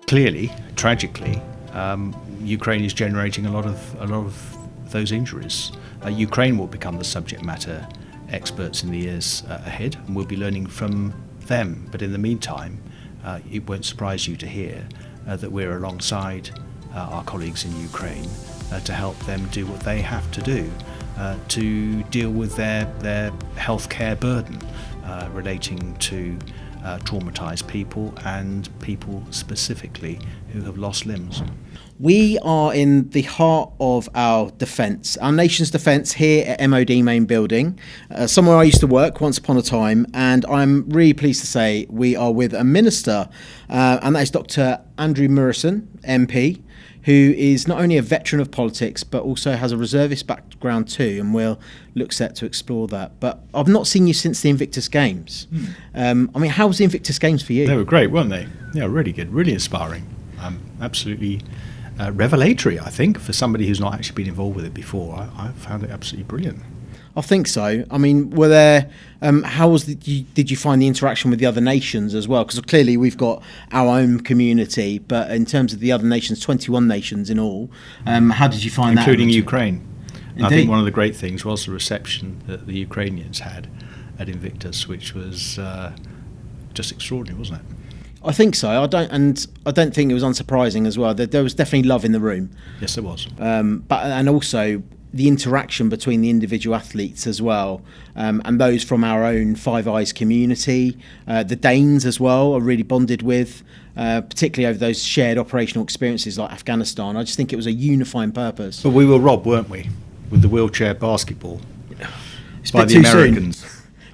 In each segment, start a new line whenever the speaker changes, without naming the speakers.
Clearly, tragically, Ukraine is generating a lot of those injuries. Ukraine will become the subject matter experts in the years ahead, and we'll be learning from them. But in the meantime, it won't surprise you to hear that we're alongside our colleagues in Ukraine to help them do what they have to do to deal with their healthcare burden relating to traumatised people and people specifically who have lost limbs.
We are in the heart of our defence, our nation's defence here at MOD Main Building, somewhere I used to work once upon a time, and I'm really pleased to say we are with a minister, and that is Dr. Andrew Murrison, MP, who is not only a veteran of politics but also has a reservist background too, and we'll look set to explore that. But I've not seen you since the Invictus Games. How was the Invictus Games for you?
They were great, weren't they? Yeah, really good, really inspiring. Absolutely revelatory, I think, for somebody who's not actually been involved with it before. I found it absolutely brilliant.
I think so. I mean, were there? Did you find the interaction with the other nations as well? Because clearly we've got our own community, but in terms of the other nations, 21 nations in all, how did you find that?
Including Ukraine.
Indeed.
I think one of the great things was the reception that the Ukrainians had at Invictus, which was just extraordinary, wasn't it?
I think so. I don't think it was unsurprising as well. There was definitely love in the room.
Yes, there was.
And also the interaction between the individual athletes as well, and those from our own Five Eyes community. The Danes as well are really bonded with, particularly over those shared operational experiences like Afghanistan. I just think it was a unifying purpose.
But we were robbed, weren't we, with the wheelchair basketball
It's
by the Americans.
Soon.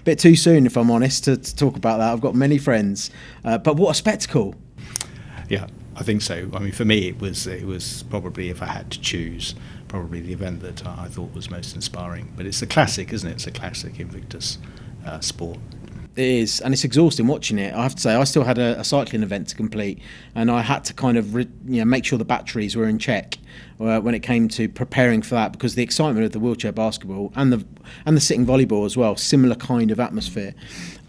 Bit too soon, if I'm honest, to talk about that. I've got many friends, but what a spectacle!
Yeah, I think so. I mean, for me, it was probably, if I had to choose, probably the event that I thought was most inspiring. But it's a classic, isn't it? It's a classic Invictus sport.
It is, and it's exhausting watching it. I have to say, I still had a cycling event to complete, and I had to kind of make sure the batteries were in check when it came to preparing for that, because the excitement of the wheelchair basketball and the sitting volleyball as well, similar kind of atmosphere.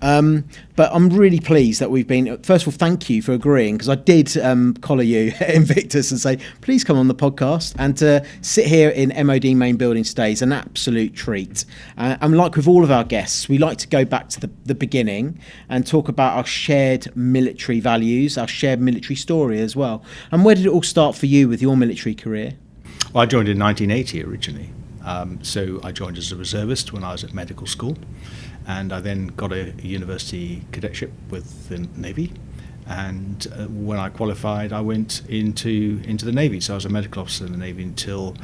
But I'm really pleased that we've been. First of all, thank you for agreeing, because I did collar you at Invictus and say, please come on the podcast, and to sit here in MOD Main Building today is an absolute treat. And like with all of our guests, we like to go back to the beginning and talk about our shared military values, our shared military story as well. And where did it all start for you with your military career?
Well, I joined in 1980 originally. So I joined as a reservist when I was at medical school, and I then got a university cadetship with the Navy. And when I qualified, I went into the Navy. So I was a medical officer in the Navy until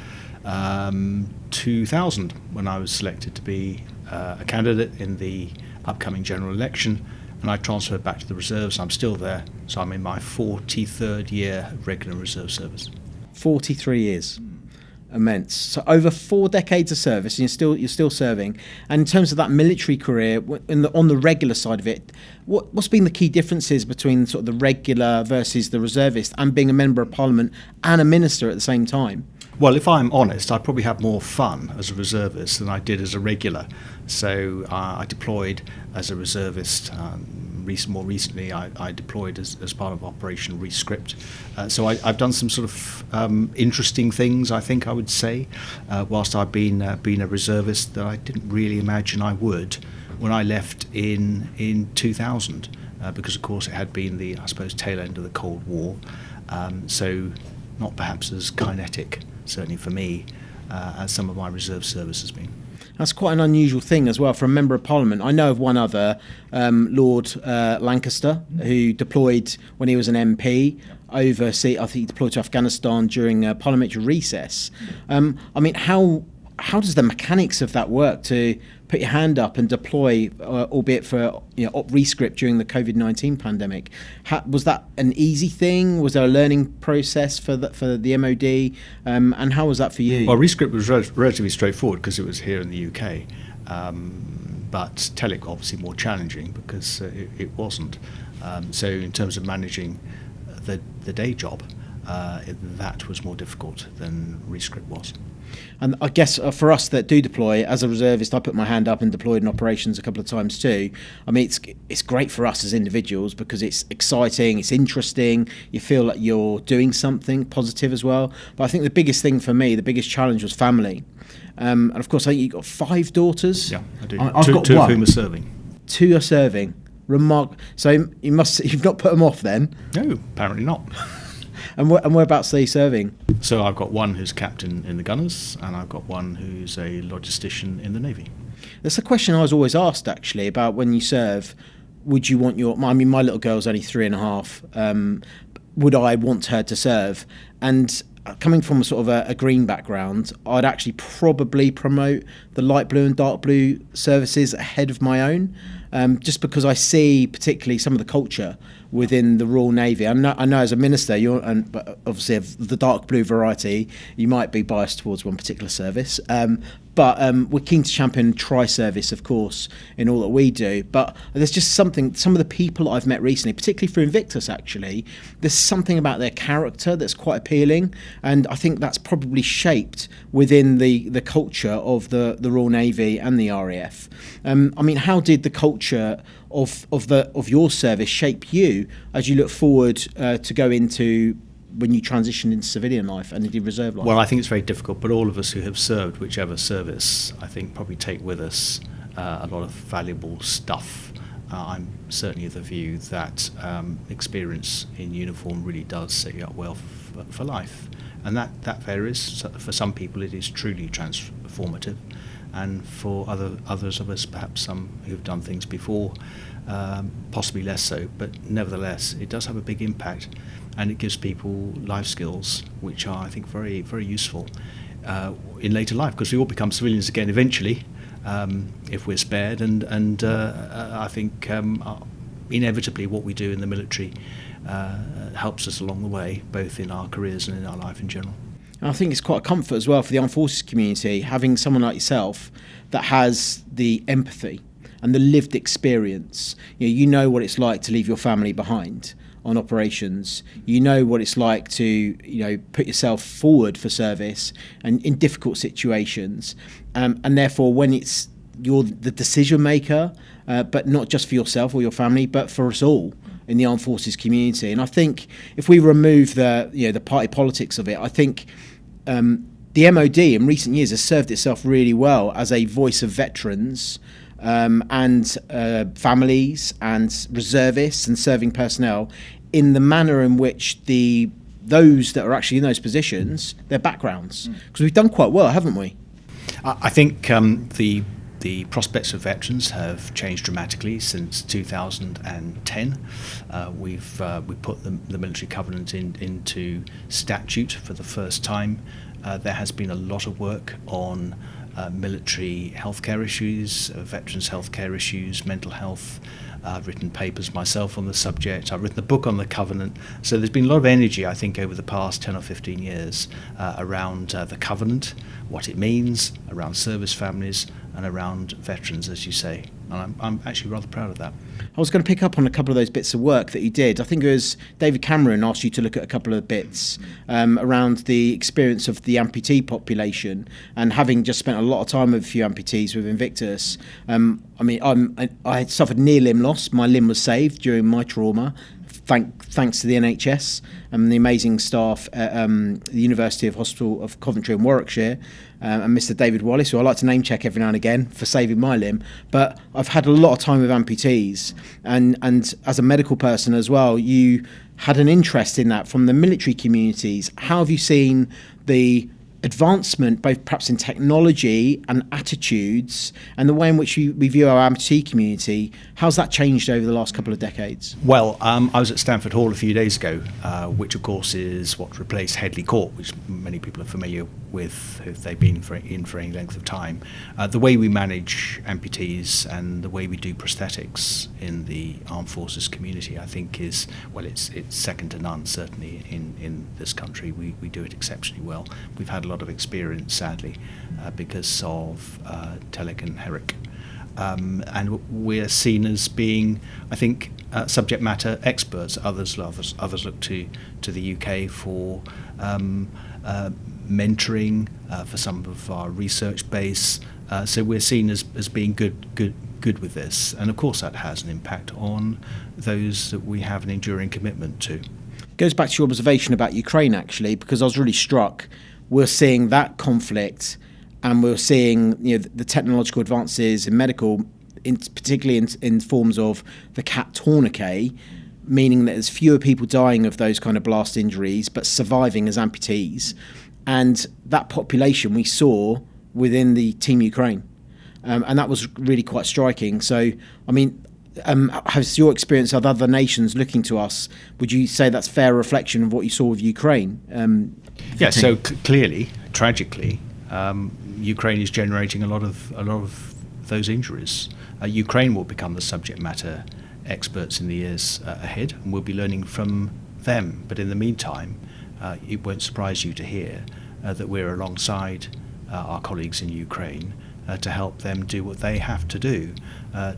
2000, when I was selected to be a candidate in the upcoming general election, and I transferred back to the reserves. I'm still there, so I'm in my 43rd year of regular reserve service.
43 years. Immense. So over 4 decades of service, and you're still serving. And in terms of that military career, on the regular side of it, what's been the key differences between sort of the regular versus the reservist, and being a member of Parliament and a minister at the same time?
Well, if I'm honest, I probably had more fun as a reservist than I did as a regular. So I deployed as a reservist. More recently, I deployed as part of Operation Rescript. So I've done some sort of interesting things, I think I would say, whilst I've been a reservist, that I didn't really imagine I would when I left in 2000, because of course it had been the, I suppose, tail end of the Cold War. So not perhaps as kinetic, certainly for me, as some of my reserve service has been.
That's quite an unusual thing as well for a member of Parliament. I know of one other, Lord Lancaster, who deployed when he was an MP overseas. I think he deployed to Afghanistan during parliamentary recess. How does the mechanics of that work, to put your hand up and deploy, albeit for op rescript during the COVID-19 pandemic? Was that an easy thing? Was there a learning process for the MOD? And how was that for you?
Well, rescript was relatively straightforward because it was here in the UK. But TELIC obviously more challenging because it wasn't. So in terms of managing the day job, that was more difficult than rescript was.
And I guess for us that do deploy, as a reservist, I put my hand up and deployed in operations a couple of times too. I mean, it's great for us as individuals because it's exciting, it's interesting, you feel like you're doing something positive as well. But I think the biggest thing for me, the biggest challenge was family. And of course, I think you've got 5 daughters.
Yeah, I do.
I've got
two
one.
of whom are serving.
2 are serving. So you've not put them off then?
No, apparently not.
And whereabouts are they serving?
So I've got one who's captain in the Gunners, and I've got one who's a logistician in the Navy.
That's a question I was always asked, actually, about when you serve. Would you want my little girl's only 3.5. Would I want her to serve? And coming from a sort of a green background, I'd actually probably promote the light blue and dark blue services ahead of my own, just because I see particularly some of the culture within the Royal Navy. I know as a minister, but obviously of the dark blue variety, you might be biased towards one particular service. But we're keen to champion tri-service, of course, in all that we do. But there's just some of the people I've met recently, particularly through Invictus, actually, there's something about their character that's quite appealing. And I think that's probably shaped within the culture of the Royal Navy and the RAF. I mean, how did the culture of your service shape you as you look forward to go into when you transitioned into civilian life and into reserve life?
Well, I think it's very difficult, but all of us who have served whichever service, I think, probably take with us a lot of valuable stuff. I'm certainly of the view that experience in uniform really does set you up well for life. And that varies. So for some people it is truly transformative, and for others of us, perhaps some who've done things before, possibly less so, but nevertheless it does have a big impact, and it gives people life skills which are, I think, very, very useful in later life, because we all become civilians again eventually, if we're spared, and I think inevitably what we do in the military helps us along the way, both in our careers and in our life in general.
And I think it's quite a comfort as well for the armed forces community, having someone like yourself that has the empathy and the lived experience. You know what it's like to leave your family behind on operations. You know what it's like to put yourself forward for service and in difficult situations, and therefore when you're the decision maker, but not just for yourself or your family, but for us all in the armed forces community. And I think if we remove the party politics of it, I think the MOD in recent years has served itself really well as a voice of veterans and families and reservists and serving personnel, in the manner in which those that are actually in those positions, their backgrounds, because we've done quite well, haven't we?
I think the prospects of veterans have changed dramatically since 2010. We put the military covenant into statute for the first time. There has been a lot of work on military healthcare issues, veterans' healthcare issues, mental health. I've written papers myself on the subject. I've written a book on the covenant. So there's been a lot of energy, I think, over the past 10 or 15 years around the covenant, what it means, around service families, and around veterans, as you say. And I'm actually rather proud of that.
I was going to pick up on a couple of those bits of work that you did. I think it was David Cameron asked you to look at a couple of bits around the experience of the amputee population, and having just spent a lot of time with a few amputees with Invictus. I had suffered near limb loss. My limb was saved during my trauma, thanks to the NHS and the amazing staff at the University of Hospital of Coventry and Warwickshire, and Mr. David Wallace, who I like to name check every now and again, for saving my limb. But I've had a lot of time with amputees, and as a medical person as well, you had an interest in that from the military communities. How have you seen the advancement, both perhaps in technology and attitudes, and the way in which we view our amputee community? How's that changed over the last couple of decades?
Well, I was at Stamford Hall a few days ago, which of course is what replaced Headley Court, which many people are familiar with if they've been in for any length of time. The way we manage amputees and the way we do prosthetics in the armed forces community, I think it's second to none, certainly in this country. We do it exceptionally well. We've had a lot of experience, sadly, because of Telek and Herrick. and we're seen as being, I think, subject matter experts. Others look to the UK for mentoring, for some of our research base. So we're seen as being good with this, and of course that has an impact on those that we have an enduring commitment to.
Goes back to your observation about Ukraine, actually, because I was really struck. We're seeing that conflict, and we're seeing the technological advances in medical, particularly in forms of the CAT tourniquet, meaning that there's fewer people dying of those kind of blast injuries, but surviving as amputees. And that population we saw within the Team Ukraine. And that was really quite striking. So, I mean, has your experience of other nations looking to us, would you say that's a fair reflection of what you saw with Ukraine?
Yeah, so clearly, tragically, Ukraine is generating a lot of those injuries. Ukraine will become the subject matter experts in the years ahead, and we'll be learning from them. But in the meantime, it won't surprise you to hear that we're alongside our colleagues in Ukraine to help them do what they have to do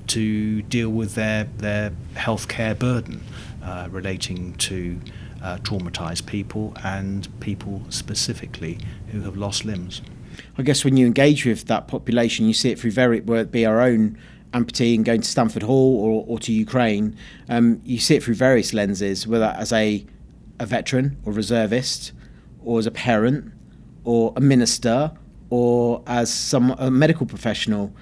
to deal with their healthcare burden relating to traumatised people and people specifically who have lost limbs.
I guess when you engage with that population, you see it through whether it be our own amputee and going to Stamford Hall or to Ukraine, you see it through various lenses, whether as a veteran or reservist, or as a parent, or a minister, or as a medical professional.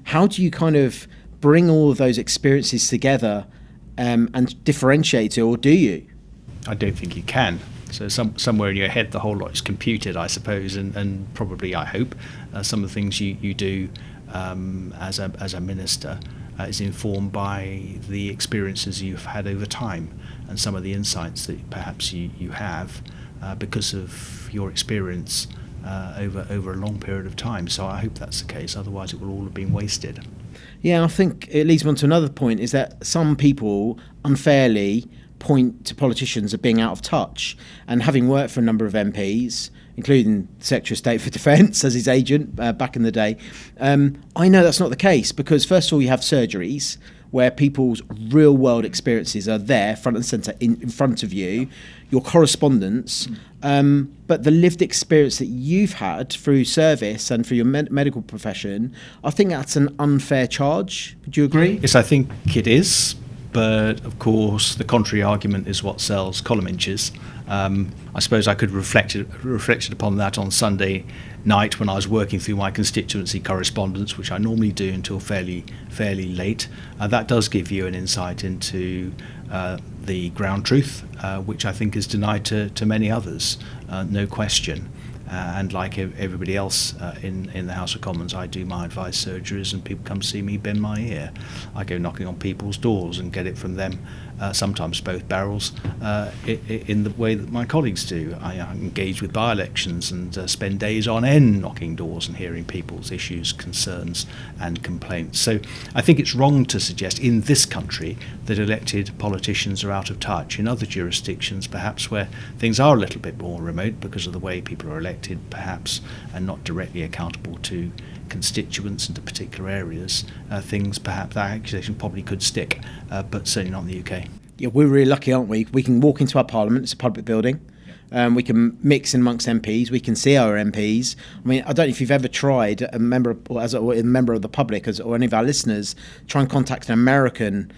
How do you kind of bring all of those experiences together and differentiate it, or do you?
I don't think you can. So somewhere in your head the whole lot is computed, I suppose, and probably, I hope, some of the things you do as a minister is informed by the experiences you've had over time and some of the insights that perhaps you have because of your experience over a long period of time. So I hope that's the case, otherwise it will all have been wasted.
Yeah, I think it leads me on to another point, is that some people unfairly point to politicians as being out of touch. And having worked for a number of MPs, including the Secretary of State for Defence as his agent back in the day, I know that's not the case, because first of all you have surgeries where people's real world experiences are there front and centre in front of you, your correspondence, but the lived experience that you've had through service and through your medical profession, I think that's an unfair charge. Would you agree?
Yes, I think it is. But of course, the contrary argument is what sells column inches. I suppose I could reflected upon that on Sunday night when I was working through my constituency correspondence, which I normally do until fairly late. That does give you an insight into the ground truth, which I think is denied to many others, no question. And like everybody else in the House of Commons, I do my advice surgeries, and people come see me bend my ear. I go knocking on people's doors and get it from them, sometimes both barrels, in the way that my colleagues do. I engage with by-elections and spend days on end knocking doors and hearing people's issues, concerns and complaints. So I think it's wrong to suggest in this country that elected politicians are out of touch. In other jurisdictions, perhaps where things are a little bit more remote because of the way people are elected, perhaps, and not directly accountable to constituents and to particular areas, things perhaps that accusation probably could stick, but certainly not in the UK.
Yeah, we're really lucky, aren't we? We can walk into our Parliament, it's a public building. We can mix in amongst MPs. We can see our MPs. I mean, I don't know if you've ever tried, a member of the public or any of our listeners, try and contact an American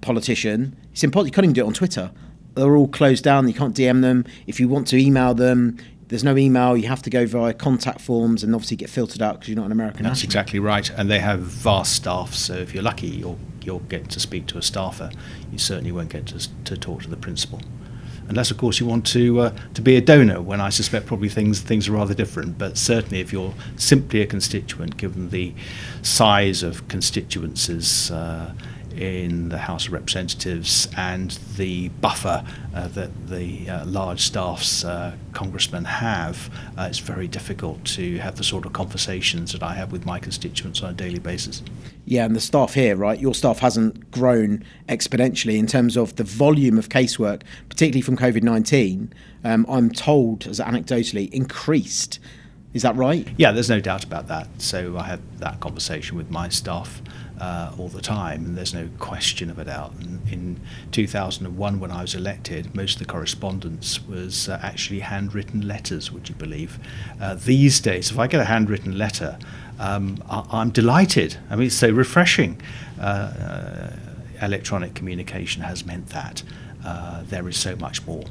politician. It's impossible. You can't even do it on Twitter. They're all closed down. You can't DM them. If you want to email them, there's no email. You have to go via contact forms and obviously get filtered out because you're not an American.
That's exactly right. And they have vast staff. So if you're lucky, you'll get to speak to a staffer. You certainly won't get to talk to the principal. Unless, of course, you want to be a donor, when I suspect probably things are rather different. But certainly if you're simply a constituent, given the size of constituencies in the House of Representatives and the buffer that the large staffs congressmen have, it's very difficult to have the sort of conversations that I have with my constituents on a daily basis.
Yeah, and the staff here, right? Your staff hasn't grown exponentially in terms of the volume of casework, particularly from COVID-19. I'm told, as anecdotally, increased Is that right?
Yeah, there's no doubt about that. So I had that conversation with my staff all the time, and there's no question of a doubt. In 2001, when I was elected, most of the correspondence was actually handwritten letters, would you believe? These days, if I get a handwritten letter, I'm delighted. I mean, it's so refreshing. Electronic communication has meant that there is so much more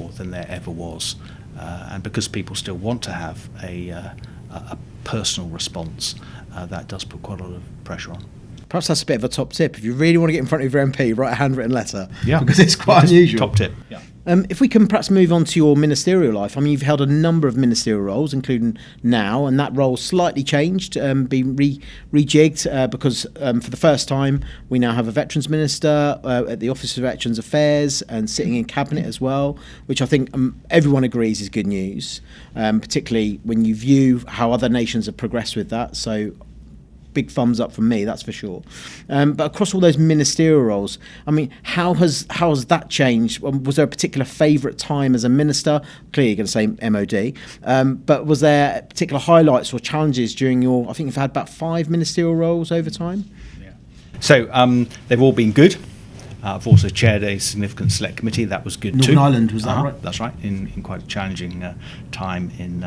than there ever was. And because people still want to have a personal response, that does put quite a lot of pressure on.
Perhaps that's a bit of a top tip. If you really want to get in front of your MP, write a handwritten letter.
Yeah,
because it's quite unusual.
Top tip. Yeah.
If we can perhaps move on to your ministerial life. I mean, you've held a number of ministerial roles, including now, and that role slightly changed, been rejigged because for the first time we now have a Veterans Minister at the Office of Veterans Affairs and sitting in Cabinet as well, which I think everyone agrees is good news, particularly when you view how other nations have progressed with that. So big thumbs up from me, that's for sure. But across all those ministerial roles, I mean, how has that changed? Was there a particular favourite time as a minister? Clearly, you're going to say MOD. But was there particular highlights or challenges during your? I think you've had about 5 ministerial roles over time.
Yeah. So they've all been good. I've also chaired a significant select committee. That was good too.
Northern Ireland, was that right?
That's right. In quite a challenging time in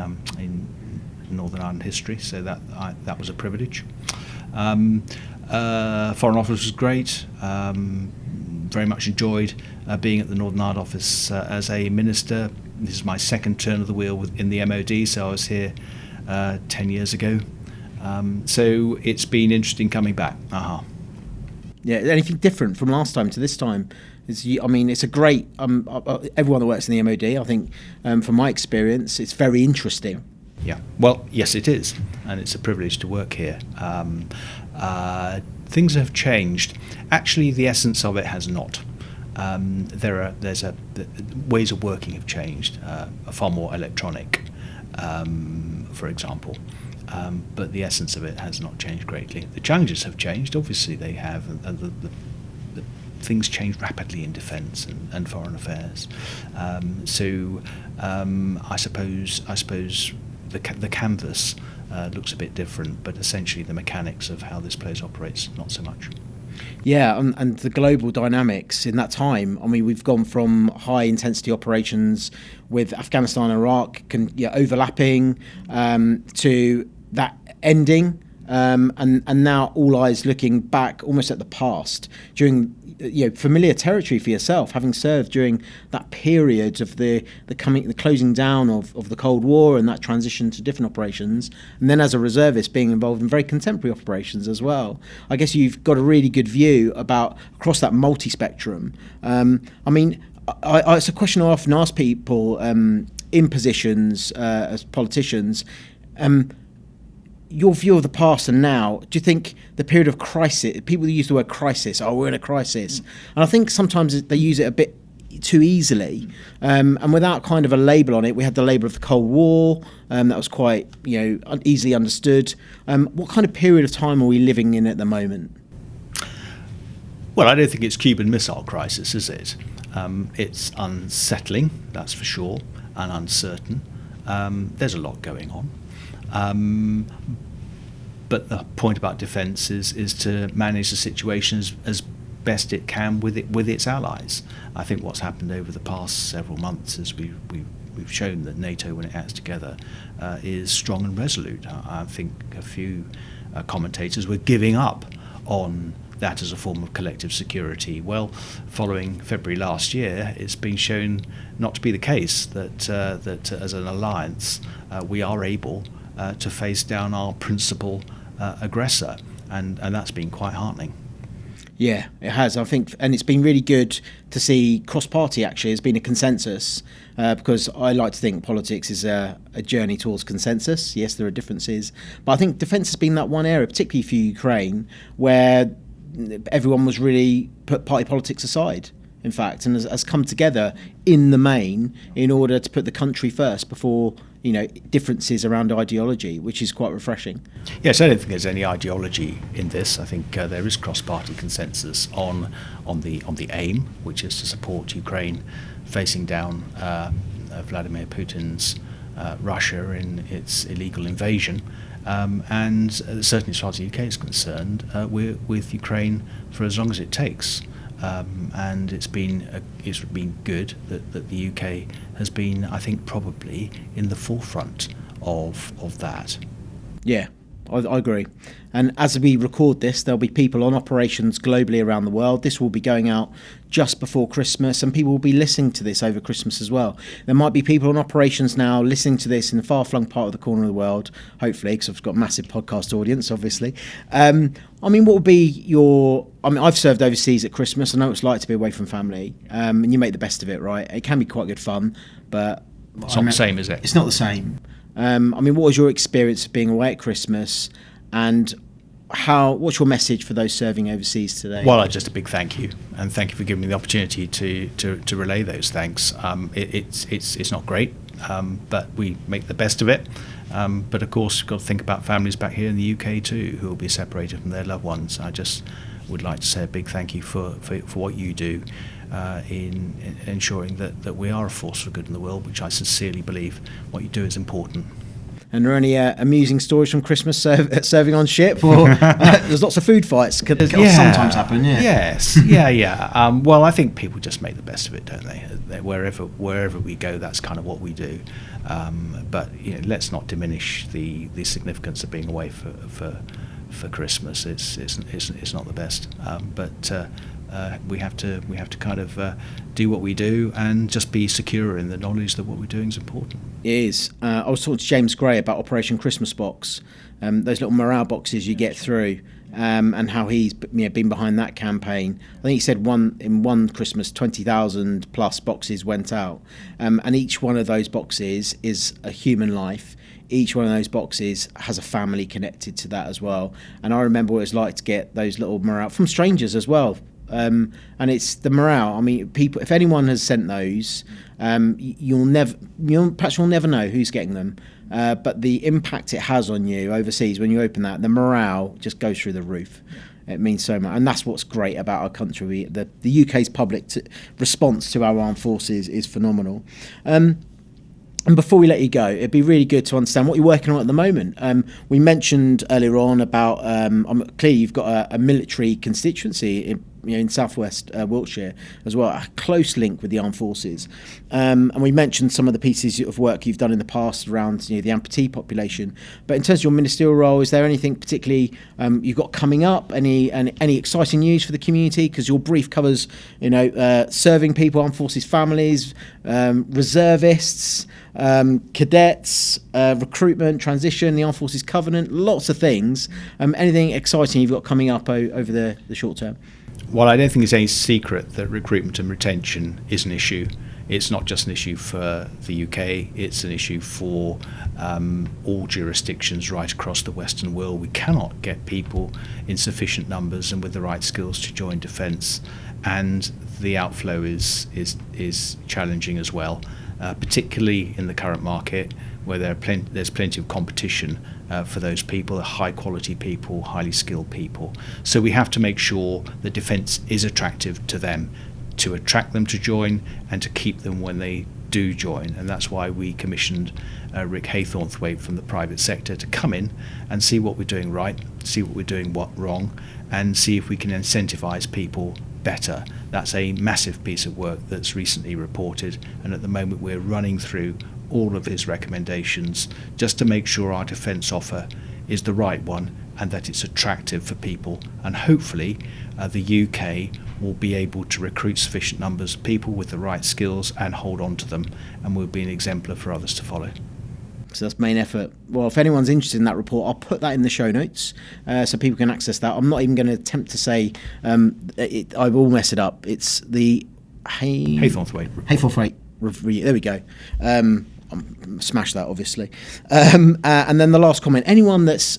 Northern Ireland history, so that was a privilege. Foreign Office was great. Very much enjoyed being at the Northern Ireland Office as a minister. This is my second turn of the wheel in the MOD, so I was here 10 years ago. So it's been interesting coming back.
Yeah, anything different from last time to this time? I mean, it's a great. Everyone that works in the MOD, I think, from my experience, it's very interesting.
Yeah, well, yes, it is, and it's a privilege to work here. Things have changed. Actually, the essence of it has not. There's ways of working have changed, far more electronic, for example. But the essence of it has not changed greatly. The challenges have changed, obviously they have, and the things change rapidly in defence and foreign affairs. I suppose the canvas looks a bit different, but essentially the mechanics of how this place operates, not so much.
Yeah, and the global dynamics in that time. I mean, we've gone from high intensity operations with Afghanistan and Iraq overlapping to that ending, and now all eyes looking back almost at the past during familiar territory for yourself, having served during that period of the closing down of the Cold War and that transition to different operations, and then as a reservist being involved in very contemporary operations as well. I guess you've got a really good view about across that multi-spectrum. I mean, it's a question I often ask people in positions as politicians. Your view of the past and now, do you think the period of crisis, people use the word crisis, we're in a crisis, and I think sometimes they use it a bit too easily, and without kind of a label on it. We had the label of the Cold War, that was quite easily understood. What kind of period of time are we living in at the moment?
Well, I don't think it's Cuban Missile Crisis, is it? It's unsettling, that's for sure, and uncertain. There's a lot going on. But the point about defence is to manage the situation as best it can with its allies. I think what's happened over the past several months is we've shown that NATO, when it acts together, is strong and resolute. I think a few commentators were giving up on that as a form of collective security. Well, following February last year, it's been shown not to be the case, that as an alliance we are able to face down our principal aggressor, and that's been quite heartening.
Yeah, it has, I think, and it's been really good to see cross-party actually has been a consensus, because I like to think politics is a journey towards consensus. Yes, there are differences, but I think defence has been that one area, particularly for Ukraine, where everyone was really put party politics aside, in fact, and has come together in the main in order to put the country first before differences around ideology, which is quite refreshing.
Yes, I don't think there's any ideology in this. I think there is cross-party consensus on the aim, which is to support Ukraine facing down Vladimir Putin's Russia in its illegal invasion. And certainly as far as the UK is concerned, we're with Ukraine for as long as it takes. And it's been good that the UK has been, I think, probably in the forefront of that.
Yeah, I agree. And as we record this, there'll be people on operations globally around the world. This will be going out just before Christmas, and people will be listening to this over Christmas as well. There might be people on operations now listening to this in a far-flung part of the corner of the world, hopefully, because I've got a massive podcast audience, obviously. I mean, what would be your... I mean, I've served overseas at Christmas. I know what it's like to be away from family, and you make the best of it, right? It can be quite good fun, but...
It's not the same, is it?
It's not the same. I mean, what was your experience of being away at Christmas, and what's your message for those serving overseas today?
Well, just a big thank you, and thank you for giving me the opportunity to relay those thanks. It's not great, but we make the best of it. But of course, we've got to think about families back here in the UK too, who will be separated from their loved ones. I just would like to say a big thank you for what you do in ensuring that we are a force for good in the world, which I sincerely believe what you do is important.
And are there any amusing stories from Christmas serving on ship? Or there's lots of food fights. Sometimes happen. Yeah.
Yes. Yeah. Well, I think people just make the best of it, don't they? Wherever we go, that's kind of what we do. But let's not diminish the significance of being away for Christmas. It's not the best. But we have to kind of do what we do and just be secure in the knowledge that what we're doing is important.
It is. I was talking to James Gray about Operation Christmas Box, those little morale boxes you get through, and how he's been behind that campaign. I think he said one Christmas 20,000 plus boxes went out, and each one of those boxes is a human life. Each one of those boxes has a family connected to that as well. And I remember what it was like to get those little morale from strangers as well. And it's the morale. I mean, people. If anyone has sent those, you'll never know who's getting them. But the impact it has on you overseas when you open that, the morale just goes through the roof. It means so much, and that's what's great about our country. The UK's public response to our armed forces is phenomenal. And before we let you go, it'd be really good to understand what you're working on at the moment. We mentioned earlier on about clearly you've got a military constituency in southwest Wiltshire as well, a close link with the armed forces. And we mentioned some of the pieces of work you've done in the past around the amputee population. But in terms of your ministerial role, is there anything particularly you've got coming up? Any exciting news for the community? Because your brief covers serving people, armed forces families, reservists, cadets, recruitment, transition, the Armed Forces Covenant, lots of things. Anything exciting you've got coming up over the short term?
Well, I don't think it's any secret that recruitment and retention is an issue. It's not just an issue for the UK, it's an issue for all jurisdictions right across the Western world. We cannot get people in sufficient numbers and with the right skills to join defence, and the outflow is challenging as well. Particularly in the current market where there's plenty of competition for those people, high quality people, highly skilled people. So we have to make sure the defence is attractive to them, to attract them to join and to keep them when they do join. And that's why we commissioned Rick Haythornthwaite from the private sector to come in and see what we're doing right, see what we're doing wrong, and see if we can incentivise people better. That's a massive piece of work that's recently reported, and at the moment we're running through all of his recommendations just to make sure our defence offer is the right one and that it's attractive for people, and hopefully the UK will be able to recruit sufficient numbers of people with the right skills and hold on to them, and will be an exemplar for others to follow.
So that's main effort. Well, if anyone's interested in that report, I'll put that in the show notes so people can access that. I'm not even going to attempt to say I will mess it up. It's the Haythornthwaite review. There we go. Smash that, obviously. And then the last comment: anyone that's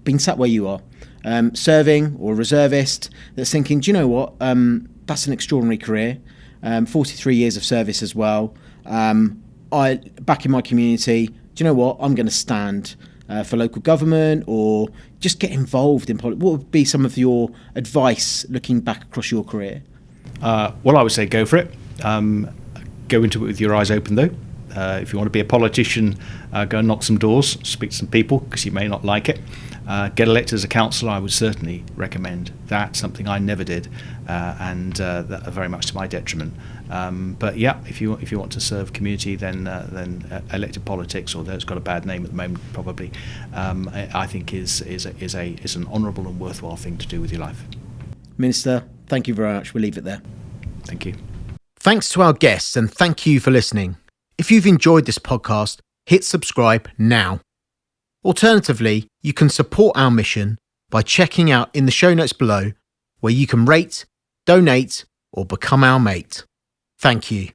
been sat where you are, serving or reservist, that's thinking, do you know what? That's an extraordinary career. 43 years of service as well. Back in my community, do you know what? I'm going to stand for local government or just get involved in politics. What would be some of your advice looking back across your career?
Well, I would say go for it. Go into it with your eyes open, though. If you want to be a politician, go and knock some doors, speak to some people, because you may not like it. Get elected as a councillor, I would certainly recommend that, something I never did, and that very much to my detriment. But yeah, if you want to serve community, then elected politics, although it's got a bad name at the moment, probably, I think is an honourable and worthwhile thing to do with your life.
Minister, thank you very much. We'll leave it there.
Thank you.
Thanks to our guests, and thank you for listening. If you've enjoyed this podcast, hit subscribe now. Alternatively, you can support our mission by checking out in the show notes below, where you can rate, donate, or become our mate. Thank you.